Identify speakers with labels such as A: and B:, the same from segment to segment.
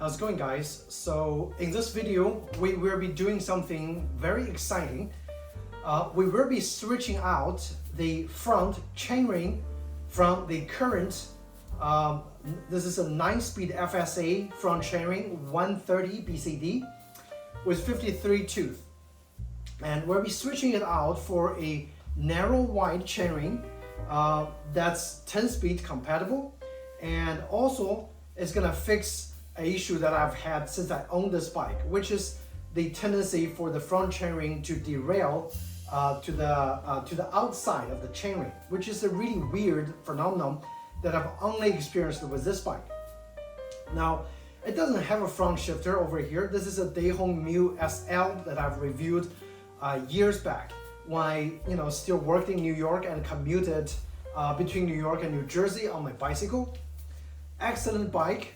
A: How's it going, guys? So in this video we will be doing something very exciting. We will be switching out the front chainring from the current this is a 9-speed FSA front chainring 130 BCD with 53 tooth, and we'll be switching it out for a narrow wide chainring that's 10-speed compatible, and also it's gonna fix an issue that I've had since I owned this bike, which is the tendency for the front chainring to derail to the outside of the chainring, which is a really weird phenomenon that I've only experienced with this bike. Now, it doesn't have a front shifter over here. This is a Dahon Mu SL that I've reviewed years back when I still worked in New York and commuted between New York and New Jersey on my bicycle. Excellent bike.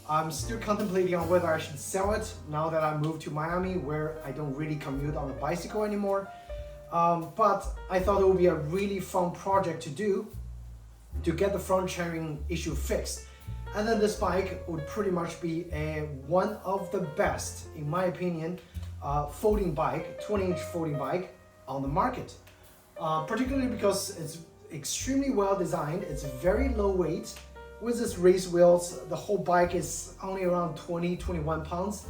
A: I'm still contemplating on whether I should sell it now that I moved to Miami, where I don't really commute on a bicycle anymore. But I thought it would be a really fun project to do to get the front chainring issue fixed. And then this bike would pretty much be one of the best, in my opinion, folding bike, 20-inch folding bike on the market. Particularly because it's extremely well designed, it's very low weight. With this race wheels, the whole bike is only around 20-21 pounds.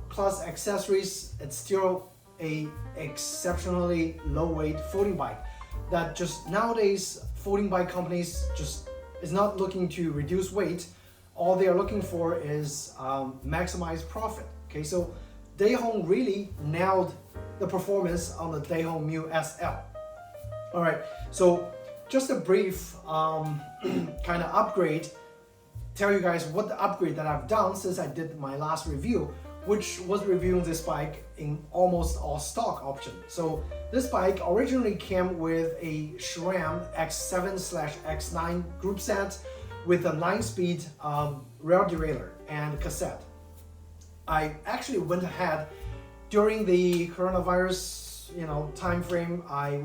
A: Plus accessories, it's still a exceptionally low weight folding bike that just nowadays folding bike companies just is not looking to reduce weight. All they are looking for is maximize profit. Okay, so Dahon really nailed the performance on the Dahon Mu SL. All right, so just a brief kind of upgrade, tell you guys what the upgrade that I've done since I did my last review, which was reviewing this bike in almost all stock option. So this bike originally came with a SRAM X7/X9 group set with a 9-speed rail derailleur and cassette. I actually went ahead during the coronavirus time frame. I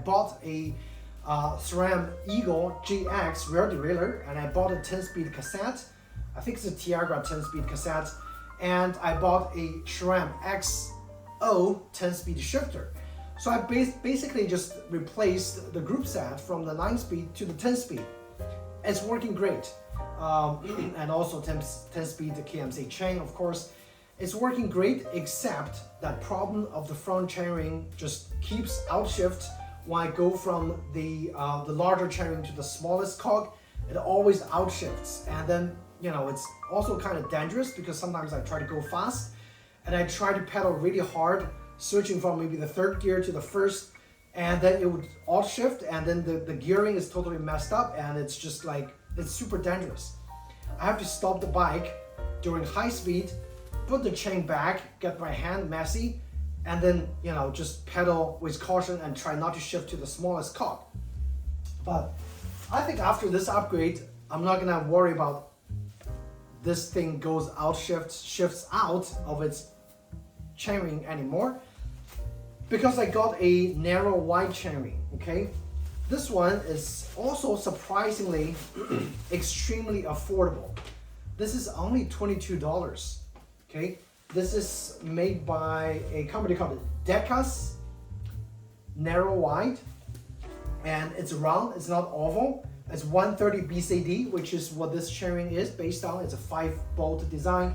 A: bought a SRAM Eagle GX rail derailleur, and I bought a 10-speed cassette. I think it's a Tiagra 10-speed cassette. And I bought a SRAM XO 10-speed shifter. So I basically just replaced the group set from the 9-speed to the 10-speed. It's working great. And also 10-speed KMC chain, of course. It's working great, except that problem of the front chainring just keeps outshift when I go from the larger chainring to the smallest cog. It always outshifts, and then it's also kind of dangerous because sometimes I try to go fast and I try to pedal really hard, switching from maybe the third gear to the first, and then it would alt shift, and then the gearing is totally messed up, and it's just like, it's super dangerous. I have to stop the bike during high speed, put the chain back, get my hand messy, and then just pedal with caution and try not to shift to the smallest cog. But I think after this upgrade, I'm not gonna worry about this thing shifts out of its chainring anymore, because I got a narrow wide chainring. Okay, this one is also surprisingly extremely affordable. This is only $22. Okay, this is made by a company called Deckas Narrow Wide, and it's round, it's not oval. It's 130 BCD, which is what this chainring is based on. It's a 5-bolt design.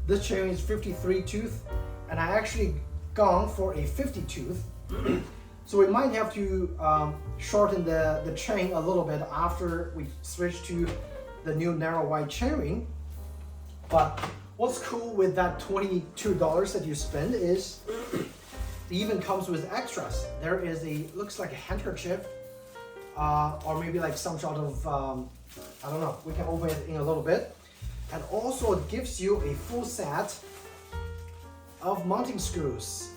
A: This chainring is 53 tooth, and I actually gone for a 50 tooth. So we might have to shorten the chain a little bit after we switch to the new narrow wide chainring. But what's cool with that $22 that you spend is it even comes with extras. There is looks like a handkerchief, or maybe like some sort of, I don't know, we can open it in a little bit. And also it gives you a full set of mounting screws.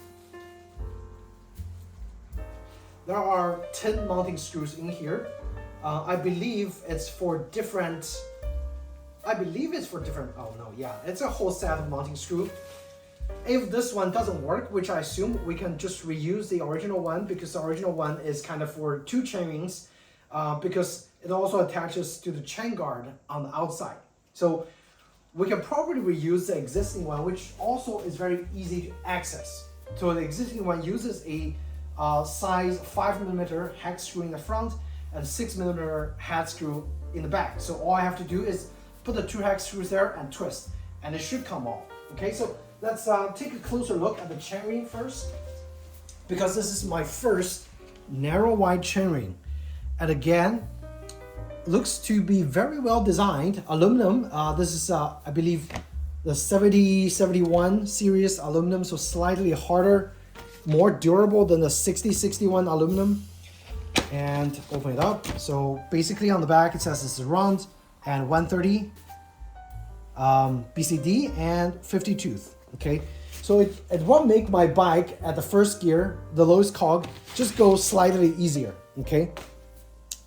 A: There are 10 mounting screws in here. I believe it's for different, oh no, yeah, it's a whole set of mounting screws. If this one doesn't work, which I assume, we can just reuse the original one, because the original one is kind of for 2 chainrings, because it also attaches to the chain guard on the outside. So we can probably reuse the existing one, which also is very easy to access. So the existing one uses a size 5mm hex screw in the front and 6mm head screw in the back. So all I have to do is put the 2 hex screws there and twist, and it should come off. Okay, so let's take a closer look at the chainring first, because this is my first narrow wide chainring. And again, looks to be very well designed. Aluminum, this is I believe the 7071 series aluminum, so slightly harder, more durable than the 6061 aluminum. And open it up. So basically on the back it says it's round and 130 BCD and 50 tooth. Okay, so it won't make my bike at the first gear, the lowest cog, just go slightly easier. Okay,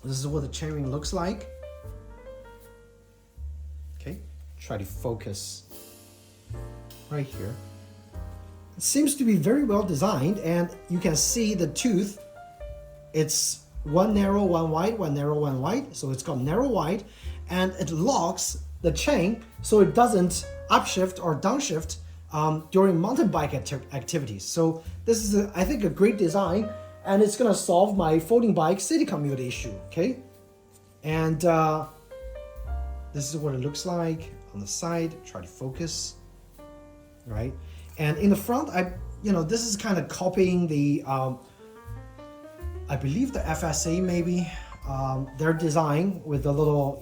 A: this is what the chainring looks like. Okay, try to focus right here. It seems to be very well designed, and you can see the tooth. It's one narrow, one wide, one narrow, one wide. So it's got narrow wide, and it locks the chain so it doesn't upshift or downshift during mountain bike activities. So this is, I think, a great design, and it's gonna solve my folding bike city commute issue. Okay, and this is what it looks like on the side. Try to focus, right? And in the front, this is kind of copying the I believe the FSA maybe, their design with a little,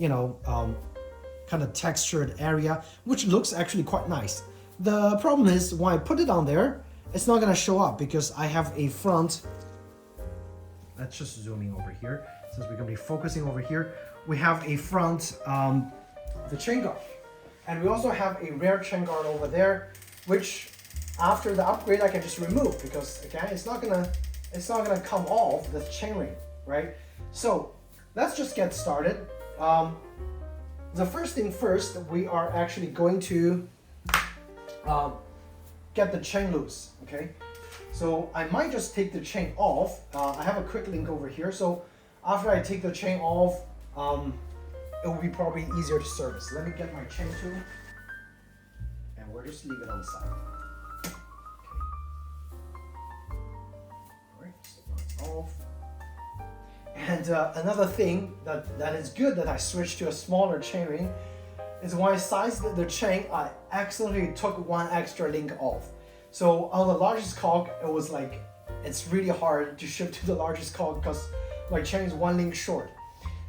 A: kind of textured area, which looks actually quite nice. The problem is when I put it on there, it's not gonna show up because I have a front. Let's just zoom in over here, since we're gonna be focusing over here. We have a front, the chain guard. And we also have a rear chain guard over there, which after the upgrade I can just remove, because again, it's not gonna come off the chainring, right? So let's just get started. The first thing first, we are actually going to get the chain loose, okay? So I might just take the chain off. I have a quick link over here. So after I take the chain off, it will be probably easier to service. Let me get my chain tool, and we'll just leave it on the side. Off. And another thing that is good that I switched to a smaller chainring is when I sized the chain, I accidentally took one extra link off. So on the largest cog, it was like, it's really hard to ship to the largest cog because my chain is one link short.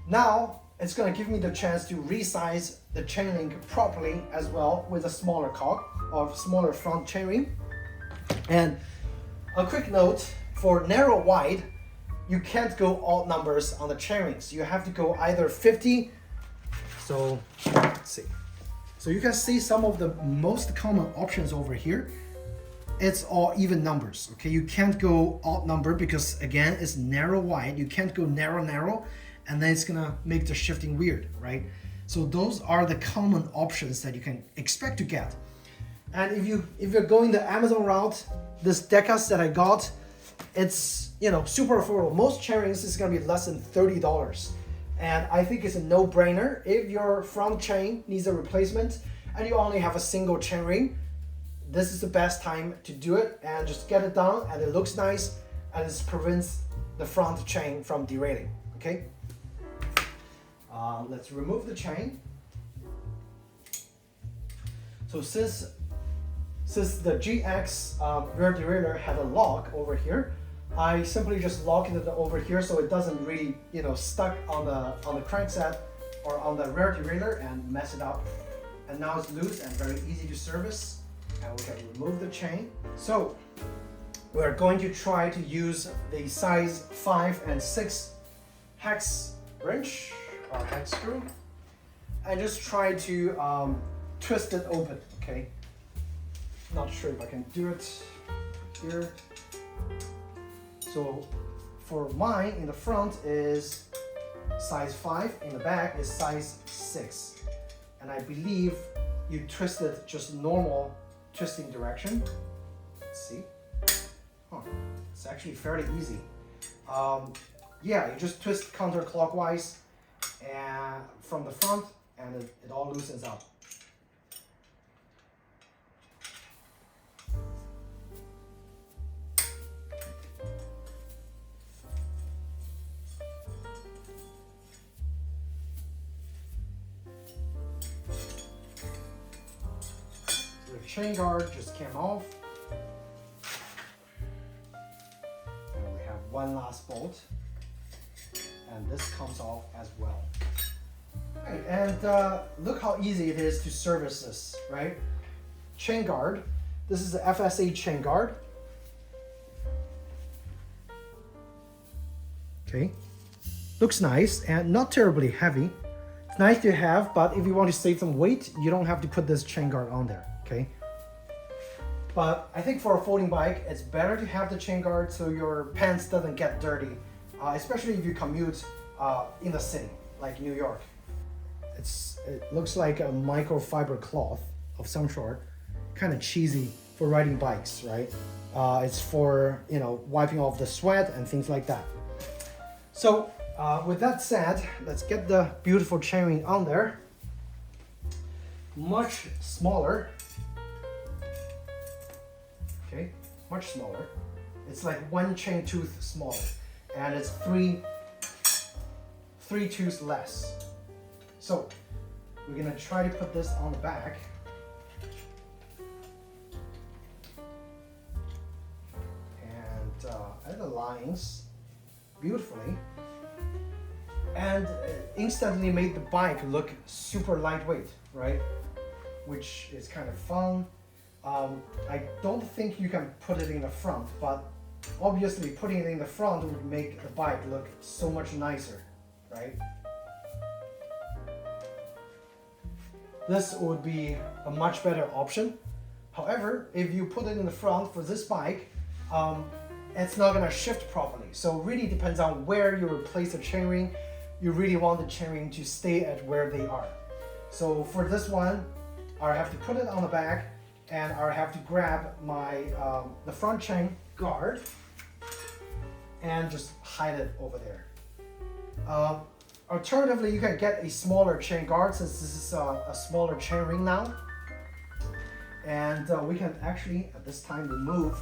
A: Now it's gonna give me the chance to resize the chain link properly as well with a smaller cog or smaller front chainring. And a quick note, for narrow wide, you can't go odd numbers on the chainrings. You have to go either 50. So let's see. So you can see some of the most common options over here. It's all even numbers. Okay, you can't go odd number because again, it's narrow wide. You can't go narrow narrow, and then it's gonna make the shifting weird, right? So those are the common options that you can expect to get. And if you're going the Amazon route, this Deckas that I got, it's super affordable. Most chainrings is gonna be less than $30, and I think it's a no-brainer. If your front chain needs a replacement and you only have a single chainring, this is the best time to do it and just get it done, and it looks nice and it prevents the front chain from derailing. Okay, let's remove the chain. So since the GX rear derailleur had a lock over here, I simply just lock it over here so it doesn't really, stuck on the crankset or on the rear derailleur and mess it up. And now it's loose and very easy to service, and we can remove the chain. So we're going to try to use the size 5 and 6 hex wrench or hex screw, and just try to twist it open. Okay. Not sure if I can do it here. So for mine, in the front is size 5, in the back is size 6. And I believe you twist it just normal twisting direction. Let's see. It's actually fairly easy. Yeah, you just twist counterclockwise and from the front, and it all loosens up. chain guard just came off. And we have one last bolt. And this comes off as well. Right, and look how easy it is to service this, right? Chain guard. This is the FSA chain guard. Okay, looks nice and not terribly heavy. It's nice to have, but if you want to save some weight, you don't have to put this chain guard on there, okay? But I think for a folding bike, it's better to have the chain guard so your pants doesn't get dirty, especially if you commute in the city, like New York. It looks like a microfiber cloth of some sort, kind of cheesy for riding bikes, right? It's for, you know, wiping off the sweat and things like that. So with that said, let's get the beautiful chainring on there. Much smaller. Okay, much smaller. It's like one chain tooth smaller, and it's three tooths less. So we're gonna try to put this on the back. And add the lines beautifully. And instantly made the bike look super lightweight, right? Which is kind of fun. I don't think you can put it in the front, but obviously putting it in the front would make the bike look so much nicer, right? This would be a much better option. However, if you put it in the front for this bike, it's not gonna shift properly. So it really depends on where you replace the chainring. You really want the chainring to stay at where they are. So for this one, I have to put it on the back, and I have to grab my the front chain guard and just hide it over there. Alternatively, you can get a smaller chain guard since this is a smaller chain ring now. And we can actually, at this time, remove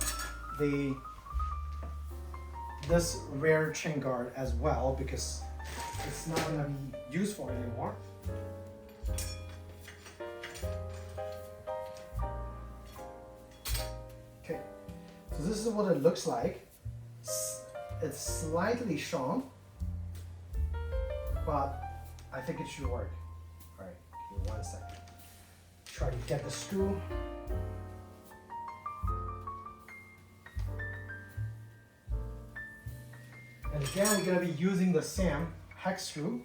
A: this rear chain guard as well because it's not going to be useful anymore. Okay, so this is what it looks like. It's slightly shorn, but I think it should work. All right, give me 1 second. Try to get the screw. And again, we're gonna be using the same hex screw.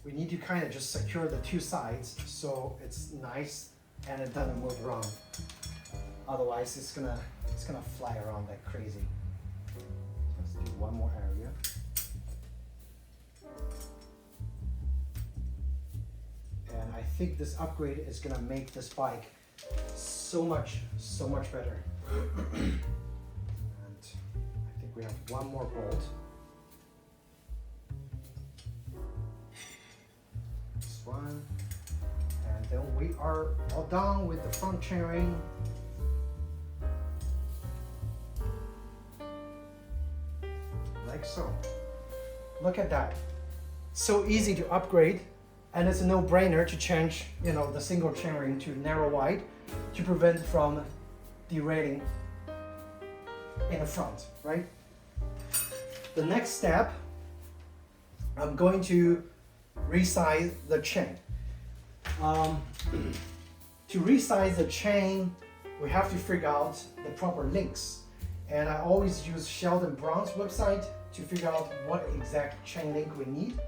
A: We need to kind of just secure the two sides so it's nice and it doesn't move around. Otherwise, it's gonna fly around like crazy. Let's do one more area. And I think this upgrade is gonna make this bike so much better. And I think we have one more bolt. This one. And then we are all done with the front chainring. Like so. Look at that. So easy to upgrade, and it's a no-brainer to change, you know, the single chainring to narrow wide to prevent from derailing in the front, right? The next step, I'm going to resize the chain. To resize the chain, we have to figure out the proper links. And I always use Sheldon Brown's website to figure out what exact chain link we need.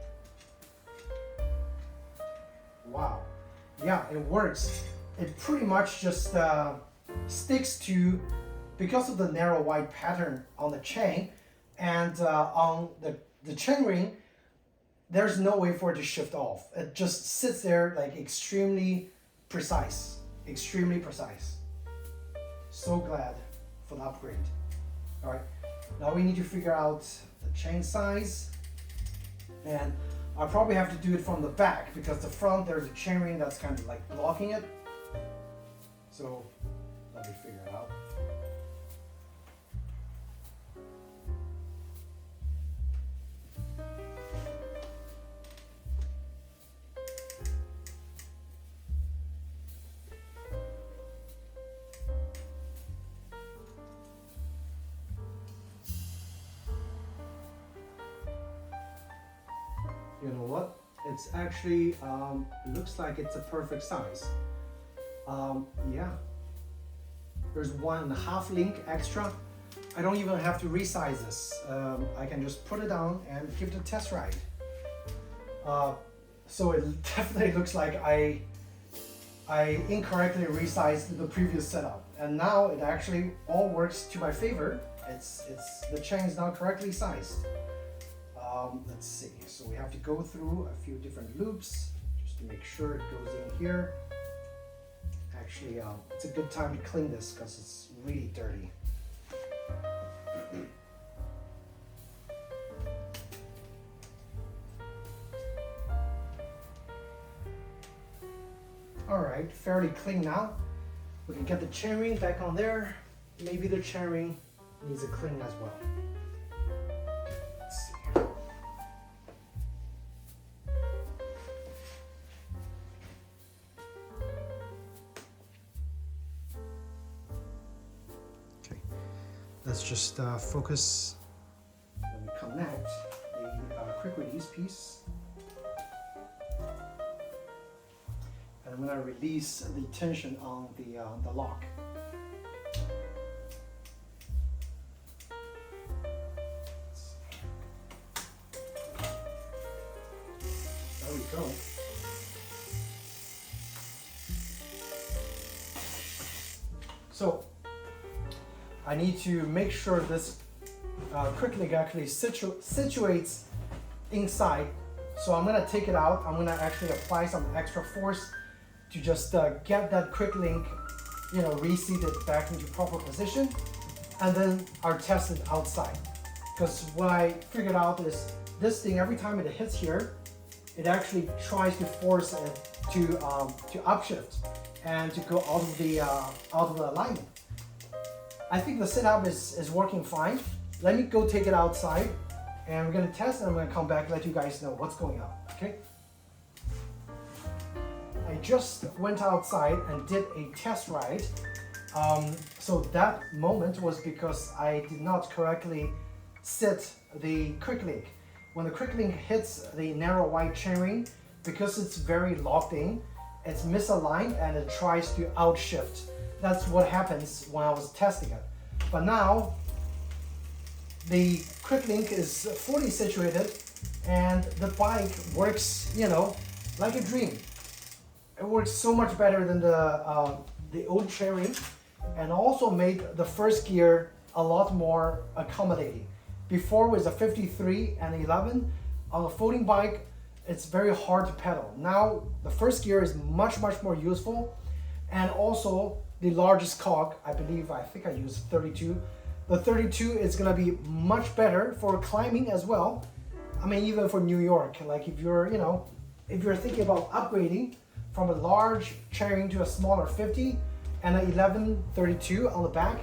A: Wow, yeah, it works. It pretty much just sticks to, because of the narrow wide pattern on the chain and on the chain ring, there's no way for it to shift off. It just sits there like extremely precise, extremely precise. So glad for the upgrade. All right, now we need to figure out the chain size. And I probably have to do it from the back because the front there's a chainring that's kind of like blocking it. So let me figure it out. You know what? It's actually, looks like it's a perfect size. Yeah. There's 1.5 link extra. I don't even have to resize this. I can just put it down and give it a test ride. So it definitely looks like I incorrectly resized the previous setup. And now it actually all works to my favor. The chain is now correctly sized. Let's see, so we have to go through a few different loops just to make sure it goes in here. Actually, it's a good time to clean this because it's really dirty. All right, fairly clean now. We can get the chainring back on there. Maybe the chainring needs a clean as well. Let's see. Let's just focus. Let me connect the quick release piece. And I'm going to release the tension on the lock. There we go. So I need to make sure this quick link actually situates inside. So I'm gonna take it out. I'm gonna actually apply some extra force to just get that quick link, reseated back into proper position. And then I'll test it outside. Because what I figured out is this thing, every time it hits here, it actually tries to force it to upshift and to go out of the alignment. I think the setup is working fine. Let me go take it outside and we're gonna test and I'm gonna come back and let you guys know what's going on, okay? I just went outside and did a test ride. So that moment was because I did not correctly set the quick link. When the quick link hits the narrow wide chainring, because it's very locked in, it's misaligned and it tries to outshift. That's what happens when I was testing it. But now the quick link is fully situated and the bike works, like a dream. It works so much better than the old chainring, and also made the first gear a lot more accommodating. Before it was a 53 and 11 on a folding bike. It's very hard to pedal. Now the first gear is much more useful, and also the largest cog, I think I used 32. The 32 is gonna be much better for climbing as well. I mean, even for New York, like if you're thinking about upgrading from a large chainring to a smaller 50 and an 11-32 on the back,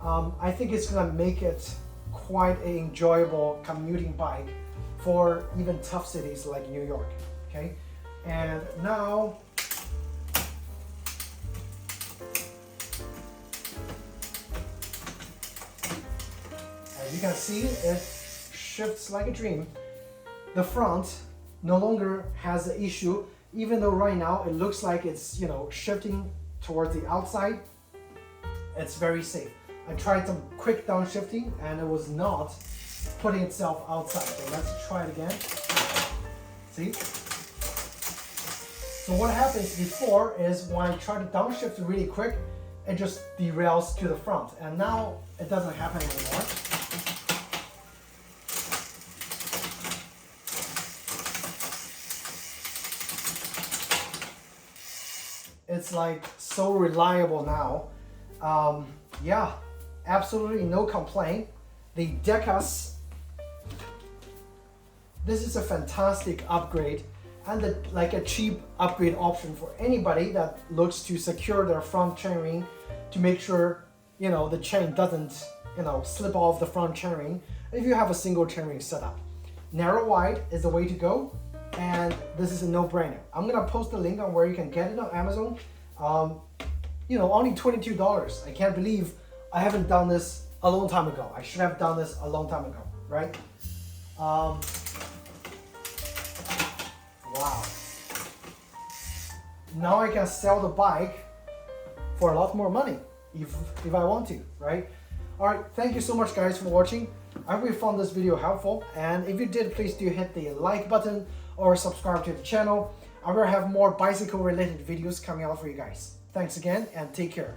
A: I think it's gonna make it quite an enjoyable commuting bike for even tough cities like New York, okay? And now, as you can see, it shifts like a dream. The front no longer has the issue, even though right now it looks like it's shifting towards the outside. It's very safe. I tried some quick downshifting and it was not putting itself outside. So let's try it again. See? So what happens before is when I try to downshift really quick, it just derails to the front. And now it doesn't happen anymore. It's like so reliable now. Yeah, absolutely no complaint. The Deckas this is a fantastic upgrade and like a cheap upgrade option for anybody that looks to secure their front chainring to make sure, you know, the chain doesn't, you know, slip off the front chainring if you have a single chainring setup. Narrow wide is the way to go, and this is a no-brainer. I'm gonna post the link on where you can get it on Amazon. You know, only $22. I can't believe I haven't done this a long time ago. I should have done this a long time ago, right? Wow. Now I can sell the bike for a lot more money if I want to, right? All right, thank you so much guys for watching. I hope you found this video helpful, and if you did, please do hit the like button or subscribe to the channel. I will have more bicycle related videos coming out for you guys. Thanks again and take care.